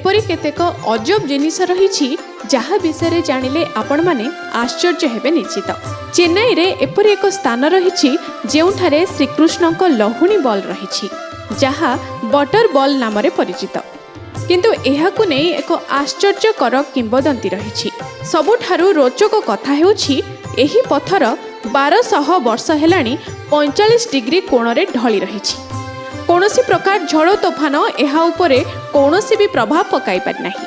एपरी केतेक अजब जिनिस रही जहाँ विषय जानिले आपण माने आश्चर्य हेबे निश्चित। चेन्नई रे एपरी एक स्थान रही जेउठारे श्रीकृष्ण लहुणी बॉल रही जहाँ बटर बॉल नाम रे परिचित। किंतु एहाकु नै एक आश्चर्यकर किंबदंती रही। सबुठारु रोचक कथा हेउछि एही पत्थर 1200 वर्ष हेलाणी 45 डिग्री कोण रे ढली रही। कौनसी प्रकार झड़ तोफान एहा उपरे कौनसी भी प्रभाव पकाई पारि नाही।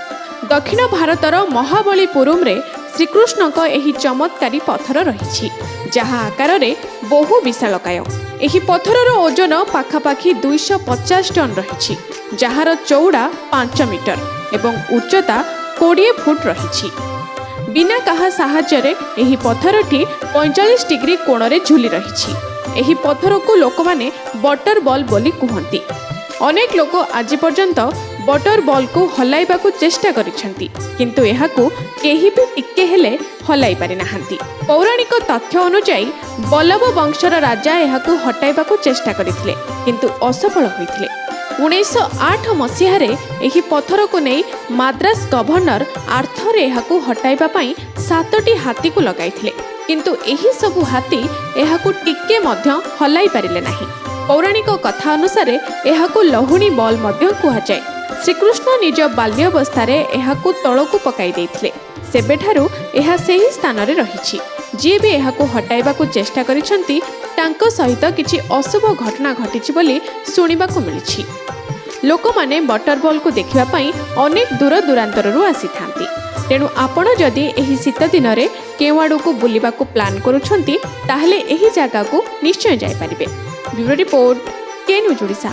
दक्षिण भारतर महाबलीपुरम रे श्रीकृष्ण को एही चमत्कारी पत्थर रही जहाँ आकार रे बहु विशालकाय। एही पत्थरर ओजन पाखापाखि 250 टन रही जହାର चौड़ा 5 मीटर एवं उच्चता 20 फुट रही। बिना कहा साहाय्य एही पत्थरटी 45 डिग्री कोण रे झुली रही। एही पत्थर को लोक माने बटर बॉल बोली कहती। अनेक लोक आज पर्यंत बटर बॉल को हलाइबा को चेष्टा करिसेंती किंतु एहाकू केही भी टिके हेले हलाई पारि नाहांती। पौराणिक तथ्य अनुसार बल्लभ वंशर राजा एहाकू हटाइबा को चेष्टा करिथिले किंतु असफल होइथिले। 1908 मसीह एही पत्थर को नहीं माद्रास गवर्नर आर्थर एहाकू हटाइबा पई 7टी हाथी को लगाइथिले किंतु एही सबु हाथी एहाकू टिके मध्य हलाई पारिले नाही। पौराणिक कथा अनुसार एहाकू लहुणी बॉल मध्य कुहाଯାଏ। श्रीकृष्ण निज बाल्यावस्था एहाकू तळकू पकाई देइथिले। सेबेठारु एहा सेही स्थान रे रहिछि। जे भी एहाकू हटाइबाकू चेष्टा करिसंती तांको सहित किछि अशुभ घटना घटिछि बोली सुनिबाकू मिलिछि। लोक माने बटर बॉल को देखिबा पई अनेक दूर दूरांतररू आसीथांती। तेणु आपण जदि एही शीत दिन रे केउ आडू को बुलिबाकू प्लान करूछंती ताहले एही जागा को निश्चय जाय परिबे। ब्यूरो रिपोर्ट के न्यूज ओडिशा।